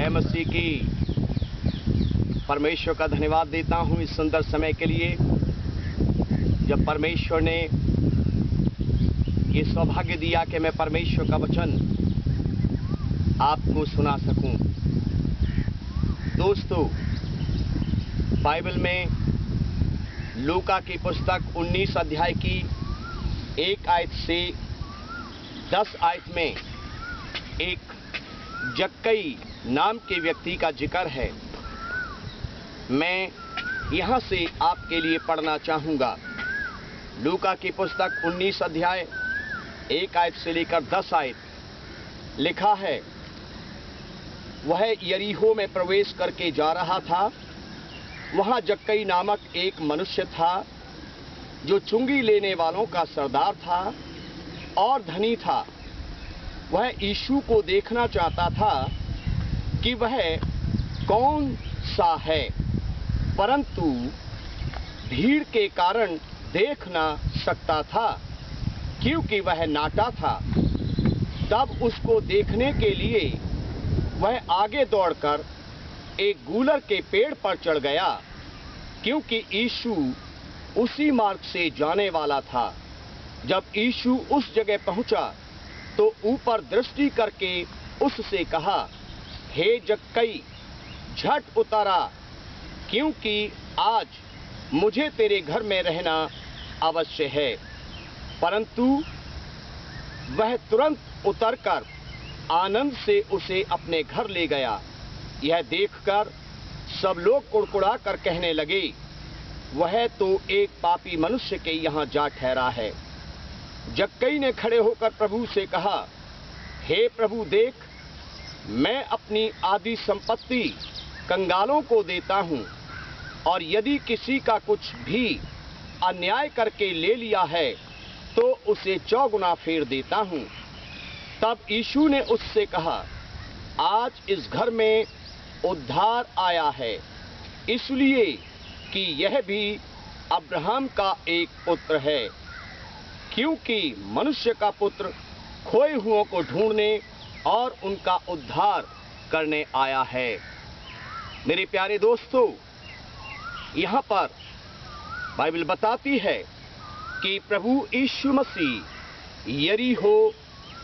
जय मसीह की। परमेश्वर का धन्यवाद देता हूं इस सुंदर समय के लिए, जब परमेश्वर ने ये सौभाग्य दिया कि मैं परमेश्वर का वचन आपको सुना सकूं। दोस्तों, बाइबल में लूका की पुस्तक 19 अध्याय की 1 आयत से 10 आयत में एक जक्कई नाम के व्यक्ति का जिक्र है। मैं यहां से आपके लिए पढ़ना चाहूंगा। लूका की पुस्तक 19 अध्याय 1 आयत से लेकर 10 आयत लिखा है, वह यरीहो में प्रवेश करके जा रहा था। वहां जक्कई नामक एक मनुष्य था जो चुंगी लेने वालों का सरदार था और धनी था। वह यीशु को देखना चाहता था कि वह कौन सा है, परंतु भीड़ के कारण देख ना सकता था क्योंकि वह नाटा था। तब उसको देखने के लिए वह आगे दौड़कर एक गूलर के पेड़ पर चढ़ गया, क्योंकि यीशु उसी मार्ग से जाने वाला था। जब यीशु उस जगह पहुंचा तो ऊपर दृष्टि करके उससे कहा, हे जक्कई, झट उतरा, क्योंकि आज मुझे तेरे घर में रहना अवश्य है। परंतु वह तुरंत उतरकर आनंद से उसे अपने घर ले गया। यह देखकर सब लोग कुड़कुड़ा कर कहने लगे, वह तो एक पापी मनुष्य के यहाँ जा ठहरा है। जक्कई ने खड़े होकर प्रभु से कहा, हे प्रभु, देख, मैं अपनी आधी संपत्ति कंगालों को देता हूँ, और यदि किसी का कुछ भी अन्याय करके ले लिया है तो उसे 4 गुना फेर देता हूँ। तब यीशु ने उससे कहा, आज इस घर में उद्धार आया है, इसलिए कि यह भी अब्राहम का एक पुत्र है, क्योंकि मनुष्य का पुत्र खोए हुओं को ढूंढने और उनका उद्धार करने आया है। मेरे प्यारे दोस्तों, यहाँ पर बाइबल बताती है कि प्रभु यीशु मसीह यरीहो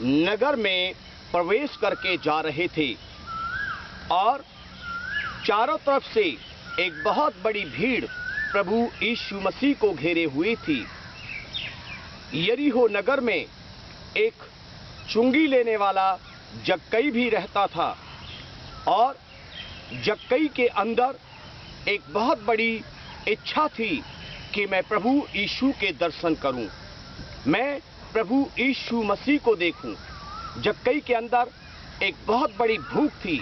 नगर में प्रवेश करके जा रहे थे और चारों तरफ से एक बहुत बड़ी भीड़ प्रभु यीशु मसीह को घेरे हुई थी। यरीहो नगर में एक चुंगी लेने वाला जक्कई भी रहता था और जक्कई के अंदर एक बहुत बड़ी इच्छा थी कि मैं प्रभु यीशु के दर्शन करूं, मैं प्रभु यीशु मसीह को देखूं। जक्कई के अंदर एक बहुत बड़ी भूख थी,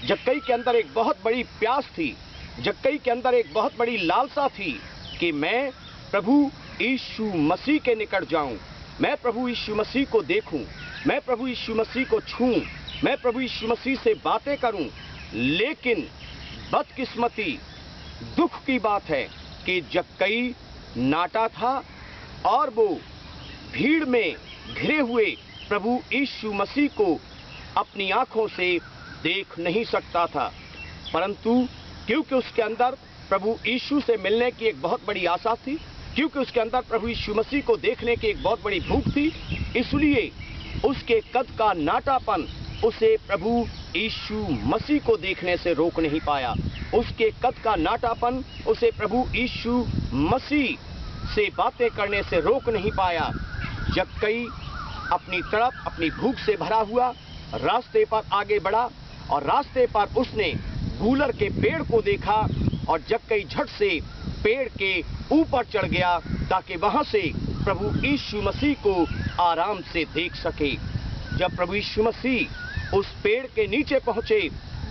जक्कई के अंदर एक बहुत बड़ी प्यास थी, जक्कई के अंदर एक बहुत बड़ी लालसा थी कि मैं प्रभु यीशु मसीह के निकट जाऊं, मैं प्रभु यीशु मसीह को देखूं, मैं प्रभु यीशु मसीह को छूऊं, मैं प्रभु यीशु मसीह से बातें करूं। लेकिन बदकिस्मती, दुख की बात है कि जक्कई नाटा था और वो भीड़ में घिरे हुए प्रभु यीशु मसीह को अपनी आंखों से देख नहीं सकता था। परंतु क्योंकि उसके अंदर प्रभु यीशु से मिलने की एक बहुत बड़ी आशा थी, क्योंकि उसके अंदर प्रभु यीशु मसीह को देखने की एक बहुत बड़ी भूख थी, इसलिए उसके कद का नाटापन उसे प्रभु यीशु मसीह को देखने से रोक नहीं पाया। उसके कद का नाटापन उसे प्रभु यीशु मसीह से बातें करने से रोक नहीं पाया। जक्कई अपनी तड़प, अपनी भूख से भरा हुआ रास्ते पर आगे बढ़ा और रास्ते पर उसने गूलर के पेड़ को देखा और जक्कई झट से पेड़ के ऊपर चढ़ गया ताकि वहां से प्रभु यीशु मसीह को आराम से देख सके। जब प्रभु यीशु मसीह उस पेड़ के नीचे पहुंचे,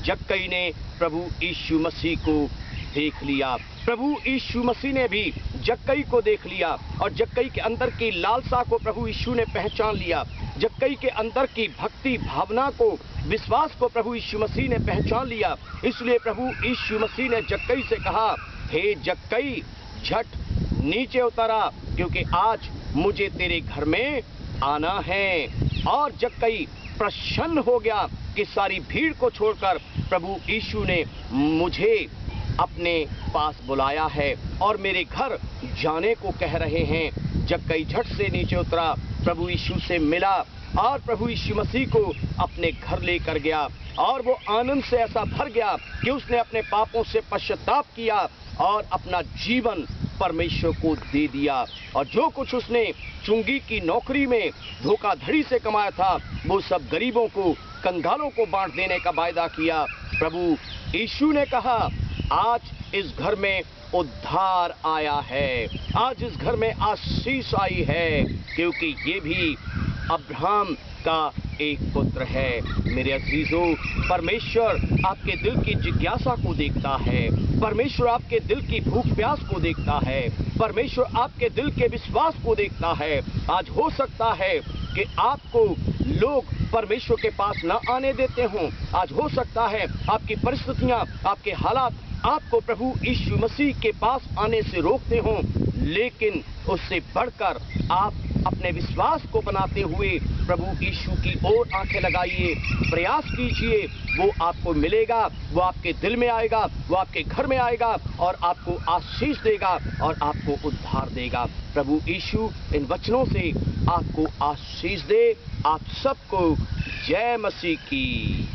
जक्कई ने प्रभु यीशु मसीह को देख लिया। प्रभु यीशु मसीह ने भी जक्कई को देख लिया और जक्कई के अंदर की लालसा को प्रभु यीशु ने पहचान लिया। जक्कई के अंदर की भक्ति भावना को, विश्वास को प्रभु यीशु मसीह ने पहचान लिया। इसलिए प्रभु यीशु मसीह ने जक्कई से कहा, हे जक्कई, झट नीचे उतरा, क्योंकि आज मुझे तेरे घर में आना है। और जक्कई प्रसन्न हो गया कि सारी भीड़ को छोड़कर प्रभु यीशु ने मुझे अपने पास बुलाया है और मेरे घर जाने को कह रहे हैं। जक्कई झट से नीचे उतरा, प्रभु यीशु से मिला और प्रभु यीशु मसीह को अपने घर लेकर गया और वो आनंद से ऐसा भर गया कि उसने अपने पापों से पश्चाताप किया और अपना जीवन परमेश्वर को दे दिया। और जो कुछ उसने चुंगी की नौकरी में धोखाधड़ी से कमाया था, वो सब गरीबों को, कंगालों को बांट देने का वायदा किया। प्रभु यीशु ने कहा, आज इस घर में उद्धार आया है, आज इस घर में आशीष आई है, क्योंकि ये भी अब्राहम का एक पुत्र है। मेरे अजीजों, परमेश्वर आपके दिल की जिज्ञासा को देखता है, परमेश्वर आपके दिल की भूख प्यास को देखता है, परमेश्वर आपके दिल के विश्वास को देखता है। आज हो सकता है कि आपको लोग परमेश्वर के पास न आने देते हों, आज हो सकता है आपकी परिस्थितियां, आपके हालात आपको प्रभु यीशु मसीह के पास आने से रोकते हों, लेकिन उससे बढ़कर आप अपने विश्वास को बनाते हुए प्रभु यीशु की ओर आंखें लगाइए, प्रयास कीजिए, वो आपको मिलेगा, वो आपके दिल में आएगा, वो आपके घर में आएगा और आपको आशीष देगा और आपको उद्धार देगा। प्रभु यीशु इन वचनों से आपको आशीष दे। आप सबको जय मसीह की।